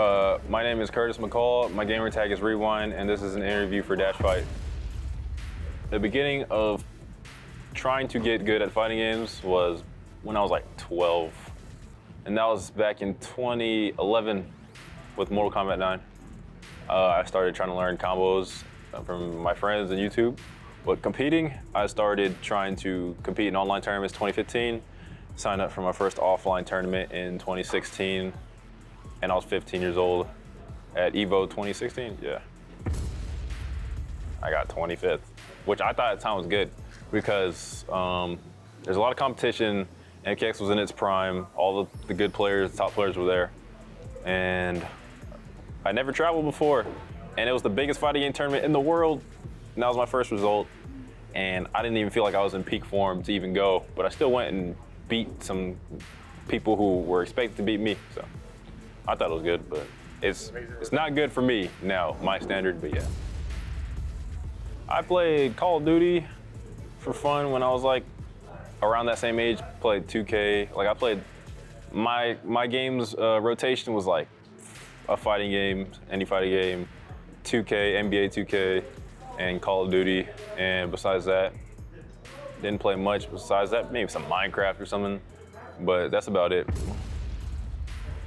My name is Curtis McCall. My gamer tag is Rewind, and this is an interview for DashFight. The beginning of trying to get good at fighting games was when I was like 12. And that was back in 2011 with Mortal Kombat 9. I started trying to learn combos from my friends on YouTube. But competing, I started trying to compete in online tournaments 2015. Signed up for my first offline tournament in 2016. And I was 15 years old at EVO 2016, yeah. I got 25th, which I thought at the time was good because there's a lot of competition. MKX was in its prime. All the good players, the top players were there. And I never traveled before. And it was the biggest fighting game tournament in the world. And that was my first result. And I didn't even feel like I was in peak form to even go, but I still went and beat some people who were expected to beat me, so. I thought it was good, but it's not good for me now, my standard, but yeah. I played Call of Duty for fun when I was like around that same age, played 2K. Like I played, my games rotation was like a fighting game, any fighting game, 2K, NBA 2K, and Call of Duty. And besides that, didn't play much besides that, maybe some Minecraft or something, but that's about it.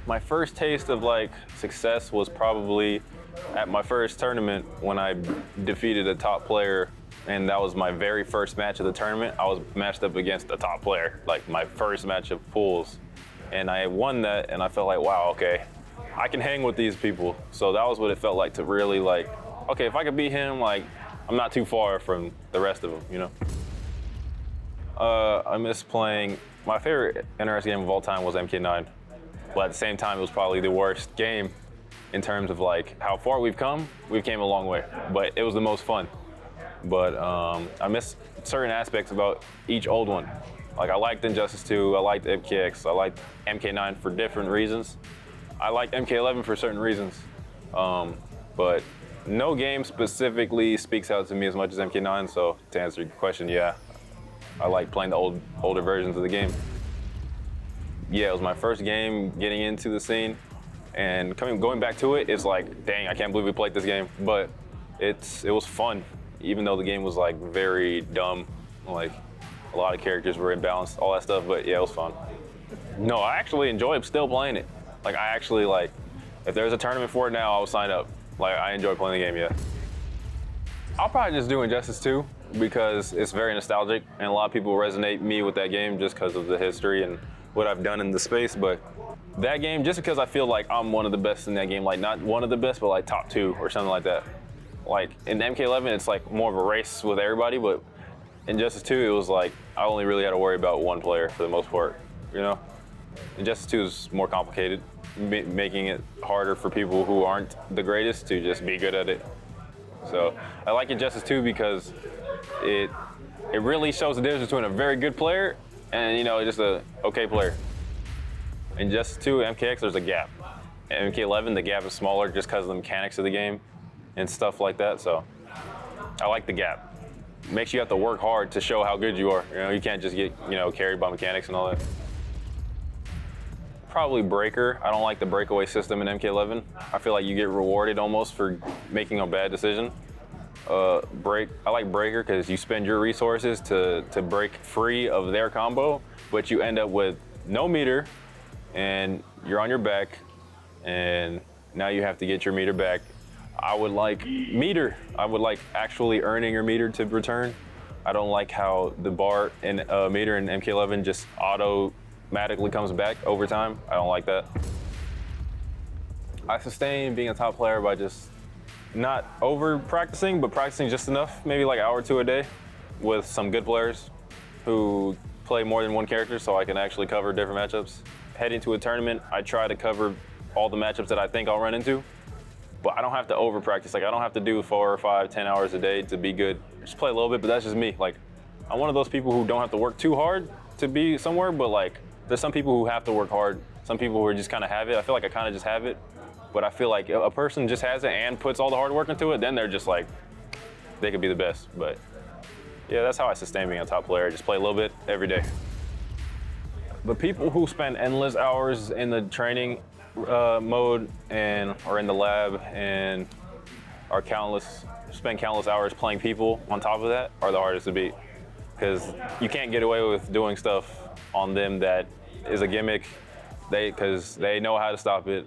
My first taste of like success was probably at my first tournament when I defeated a top player, and that was my very first match of the tournament. I was matched up against a top player, like my first match of pools. And I won that, and I felt like, wow, okay, I can hang with these people. So that was what it felt like to really like, okay, if I could beat him, like, I'm not too far from the rest of them, you know? I miss playing, my favorite NRS game of all time was MK9. But at the same time, it was probably the worst game in terms of like how far we've come. We've came a long way, but it was the most fun. But I miss certain aspects about each old one. Like I liked Injustice 2, I liked MKX, I liked MK9 for different reasons. I liked MK11 for certain reasons. But no game specifically speaks out to me as much as MK9, so to answer your question, yeah, I like playing the older versions of the game. Yeah, it was my first game getting into the scene, and going back to it, it's like, dang, I can't believe we played this game. But it was fun, even though the game was like very dumb, like a lot of characters were imbalanced, all that stuff. But yeah, it was fun. No, I actually enjoy still playing it. Like I actually like, if there's a tournament for it now, I'll sign up. Like I enjoy playing the game, yeah. I'll probably just do Injustice 2 because it's very nostalgic, and a lot of people resonate me with that game just because of the history and what I've done in the space. But that game, just because I feel like I'm one of the best in that game, like not one of the best, but like top 2 or something like that. Like in MK11, it's like more of a race with everybody, but in Injustice 2, it was like, I only really had to worry about one player for the most part, you know? Injustice 2 is more complicated, making it harder for people who aren't the greatest to just be good at it. So I like Injustice 2 because it really shows the difference between a very good player and, you know, just a okay player. In Injustice 2, MKX, there's a gap. In MK11, the gap is smaller just because of the mechanics of the game and stuff like that, so I like the gap. Makes you have to work hard to show how good you are. You know, you can't just get, you know, carried by mechanics and all that. Probably Breaker. I don't like the breakaway system in MK11. I feel like you get rewarded almost for making a bad decision. I like Breaker because you spend your resources to break free of their combo, but you end up with no meter, and you're on your back, and now you have to get your meter back. I would like meter. I would like actually earning your meter to return. I don't like how the bar in meter in MK11 just automatically comes back over time. I don't like that. I sustain being a top player by just not over practicing, but practicing just enough, maybe like an hour or 2 a day with some good players who play more than one character so I can actually cover different matchups. Heading to a tournament, I try to cover all the matchups that I think I'll run into, but I don't have to over practice. Like I don't have to do 4 or 5, 10 hours a day to be good. Just play a little bit, but that's just me. Like I'm one of those people who don't have to work too hard to be somewhere, but like there's some people who have to work hard. Some people who just kind of have it. I feel like I kind of just have it. But I feel like if a person just has it and puts all the hard work into it, then they're just like, they could be the best. But yeah, that's how I sustain being a top player. Just play a little bit every day. The people who spend endless hours in the training, mode and are in the lab and are spend countless hours playing people on top of that are the hardest to beat. Because you can't get away with doing stuff on them that is a gimmick, because they know how to stop it.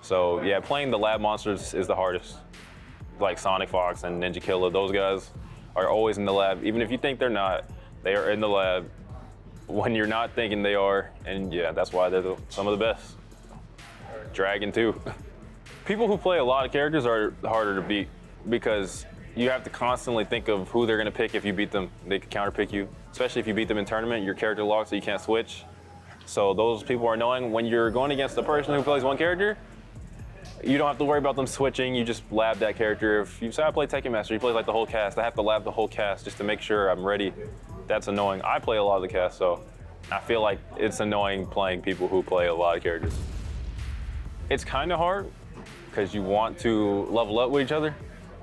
So yeah, playing the lab monsters is the hardest. Like Sonic Fox and Ninja Killer, those guys are always in the lab. Even if you think they're not, they are in the lab when you're not thinking they are. And yeah, that's why they're some of the best. Dragon too. People who play a lot of characters are harder to beat because you have to constantly think of who they're gonna pick if you beat them. They can counterpick you, especially if you beat them in tournament, your character locks so you can't switch. So those people are annoying. When you're going against the person who plays one character, you don't have to worry about them switching, you just lab that character. If you say I play Tekken Master, you play like the whole cast, I have to lab the whole cast just to make sure I'm ready. That's annoying. I play a lot of the cast, so I feel like it's annoying playing people who play a lot of characters. It's kind of hard because you want to level up with each other,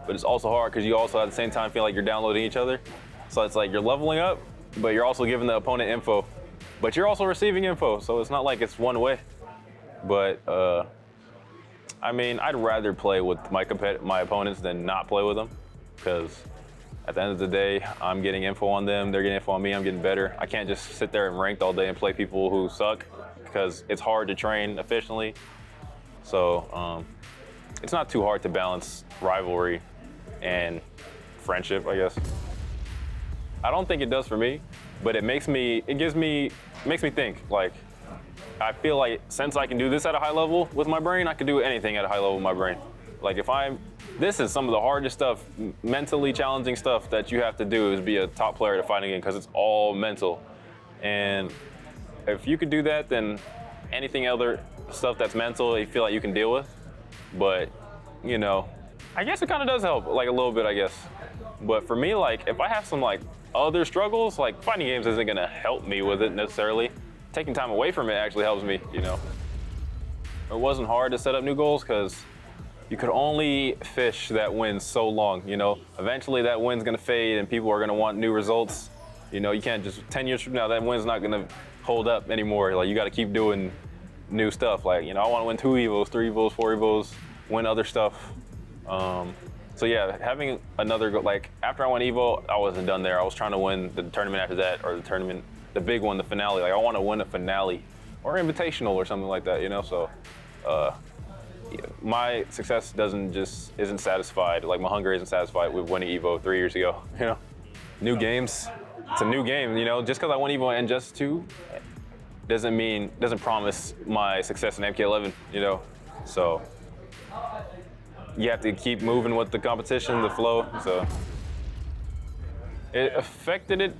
but it's also hard because you also at the same time feel like you're downloading each other. So it's like you're leveling up, but you're also giving the opponent info, but you're also receiving info, so it's not like it's one way. But I mean, I'd rather play with my opponents than not play with them, because at the end of the day, I'm getting info on them, they're getting info on me, I'm getting better. I can't just sit there and ranked all day and play people who suck, because it's hard to train efficiently. So it's not too hard to balance rivalry and friendship, I guess. I don't think it does for me, but it makes me think. Like, I feel like since I can do this at a high level with my brain, I can do anything at a high level with my brain. Like this is some of the hardest stuff, mentally challenging stuff that you have to do is be a top player at a fighting game, because it's all mental. And if you could do that, then anything other stuff that's mental, you feel like you can deal with. But, you know, I guess it kind of does help, like a little bit, I guess. But for me, like, if I have some like other struggles, like fighting games isn't gonna help me with it necessarily. Taking time away from it actually helps me, you know. It wasn't hard to set up new goals because you could only fish that win so long, you know. Eventually that win's gonna fade and people are gonna want new results. You know, you can't just, 10 years from now, that win's not gonna hold up anymore. Like, you gotta keep doing new stuff. Like, you know, I wanna win 2 Evos, 3 Evos, 4 Evos, win other stuff. So yeah, having another, like, after I won Evo, I wasn't done there. I was trying to win the tournament after that, or the tournament, the big one, the finale. Like, I wanna win a finale or invitational or something like that, you know? So, my success isn't satisfied. Like, my hunger isn't satisfied with winning Evo 3 years ago, you know? New games, it's a new game, you know? Just because I won Evo and just 2 doesn't promise my success in MK11, you know? So, you have to keep moving with the competition, the flow, so. It affected it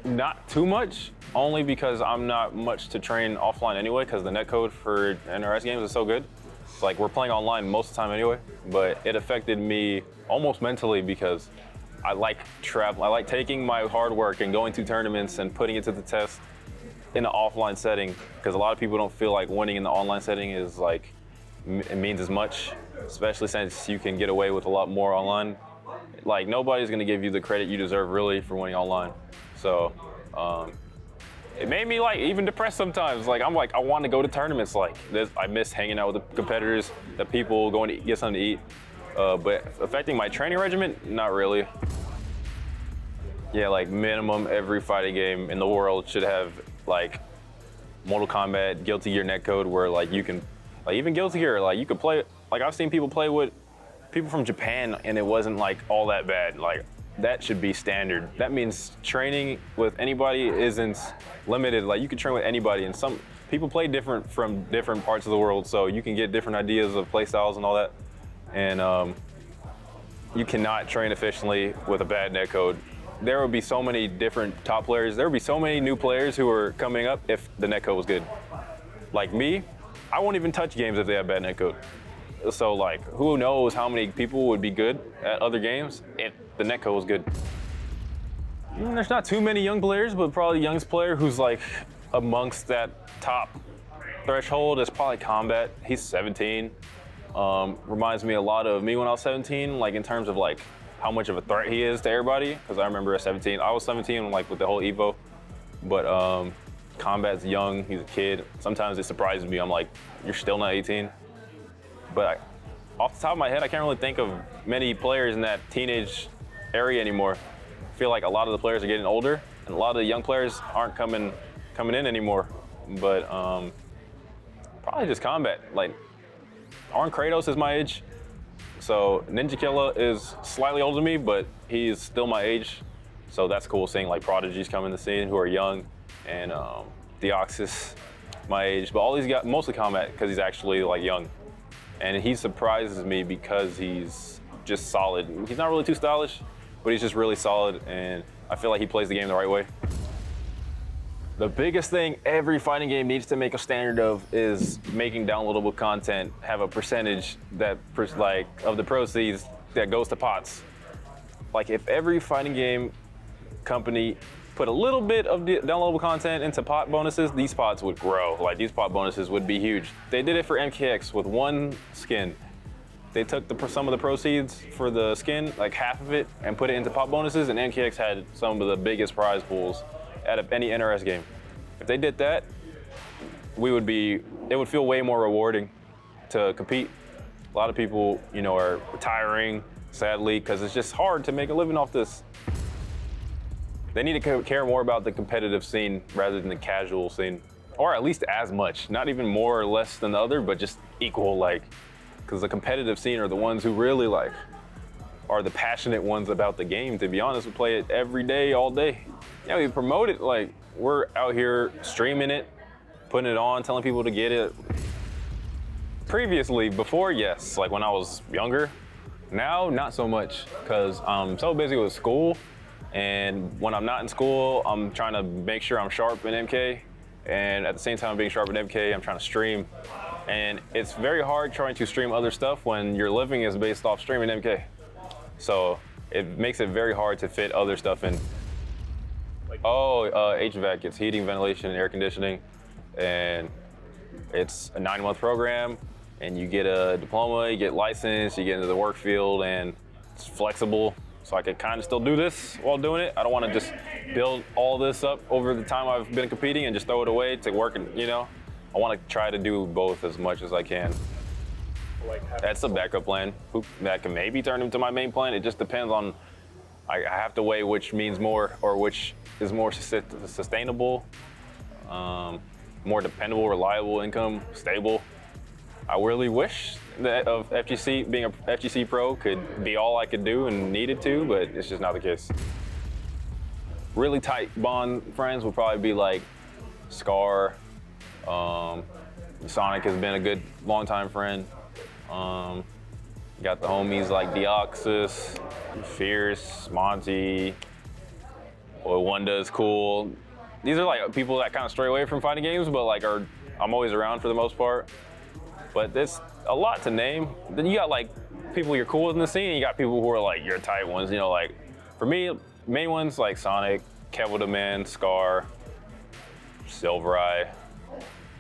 not too much, only because I'm not much to train offline anyway, because the netcode for NRS games is so good. It's like we're playing online most of the time anyway, but it affected me almost mentally because I like travel. I like taking my hard work and going to tournaments and putting it to the test in an offline setting, because a lot of people don't feel like winning in the online setting is like, it means as much, especially since you can get away with a lot more online. Like, nobody's gonna give you the credit you deserve really for winning online. So it made me like even depressed sometimes. Like, I'm like, I want to go to tournaments like this. I miss hanging out with the competitors, the people, going to get something to eat. But affecting my training regimen, not really. Yeah, like minimum every fighting game in the world should have like Mortal Kombat, Guilty Gear netcode, where like you can, like even Guilty Gear, like you could play, like I've seen people play with people from Japan and it wasn't like all that bad. Like, that should be standard. That means training with anybody isn't limited. Like, you can train with anybody, and some people play different from different parts of the world, so you can get different ideas of play styles and all that. And you cannot train efficiently with a bad netcode. There would be so many different top players. There would be so many new players who are coming up if the netcode was good. Like me, I won't even touch games if they have bad netcode. So like, who knows how many people would be good at other games if the netcode was good. There's not too many young players, but probably the youngest player who's like amongst that top threshold is probably Kombat. He's 17. Reminds me a lot of me when I was 17, like in terms of like how much of a threat he is to everybody. Because I remember at 17, I was 17 like with the whole Evo. But Kombat's young, he's a kid. Sometimes it surprises me. I'm like, you're still not 18? But off the top of my head, I can't really think of many players in that teenage area anymore. I feel like a lot of the players are getting older, and a lot of the young players aren't coming in anymore. But probably just Kombat. Like, Arn Kratos is my age. So Ninja Killa is slightly older than me, but he is still my age. So that's cool seeing like prodigies come in the scene who are young, and Deoxys, my age. But all these guys, mostly Kombat, because he's actually like young. And he surprises me because he's just solid. He's not really too stylish, but he's just really solid, and I feel like he plays the game the right way. The biggest thing every fighting game needs to make a standard of is making downloadable content have a percentage that of the proceeds that goes to pots. Like, if every fighting game company put a little bit of the downloadable content into pot bonuses, these pots would grow. Like, these pot bonuses would be huge. They did it for MKX with one skin. They took some of the proceeds for the skin, like half of it, and put it into pot bonuses, and MKX had some of the biggest prize pools out of any NRS game. If they did that, it would feel way more rewarding to compete. A lot of people, are retiring, sadly, because it's just hard to make a living off this. They need to care more about the competitive scene rather than the casual scene, or at least as much. Not even more or less than the other, but just equal, because the competitive scene are the ones who really are the passionate ones about the game. To be honest, we play it every day, all day. Yeah, we promote it, we're out here streaming it, putting it on, telling people to get it. Previously, before, yes, when I was younger. Now, not so much, because I'm so busy with school. And when I'm not in school, I'm trying to make sure I'm sharp in MK. And at the same time being sharp in MK, I'm trying to stream. And it's very hard trying to stream other stuff when your living is based off streaming MK. So it makes it very hard to fit other stuff in. HVAC, it's heating, ventilation, and air conditioning. And it's a 9-month program. And you get a diploma, you get licensed, you get into the work field, and it's flexible. So I could kind of still do this while doing it. I don't want to just build all this up over the time I've been competing and just throw it away to work, and I want to try to do both as much as I can. That's a backup plan that can maybe turn into my main plan. It just depends on, I have to weigh which means more, or which is more sustainable, more dependable, reliable income, stable. I really wish that being a FGC pro could be all I could do and needed to, but it's just not the case. Really tight bond friends would probably be Scar. Sonic has been a good longtime friend. Got the homies like Deoxys, Fierce, Monty, Wanda is cool. These are people that kind of stray away from fighting games, but I'm always around for the most part. But there's a lot to name. Then you got people you're cool with in the scene, and you got people who are your tight ones. For me, main ones like Sonic, Kevin the Man, Scar, Silver Eye.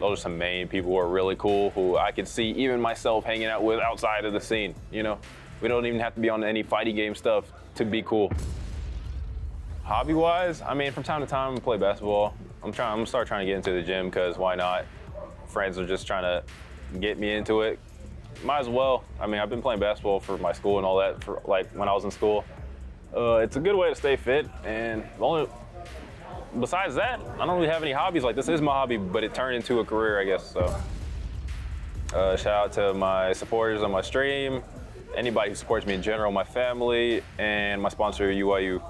Those are some main people who are really cool, who I could see even myself hanging out with outside of the scene. We don't even have to be on any fighting game stuff to be cool. Hobby-wise, from time to time, I play basketball. I'm gonna start trying to get into the gym, because why not? Friends are just trying to get me into it. Might as well. I've been playing basketball for my school and all that for when I was in school. It's a good way to stay fit, and besides that, I don't really have any hobbies. This is my hobby, but it turned into a career, I guess. So shout out to my supporters on my stream, anybody who supports me in general, my family, and my sponsor, UIU.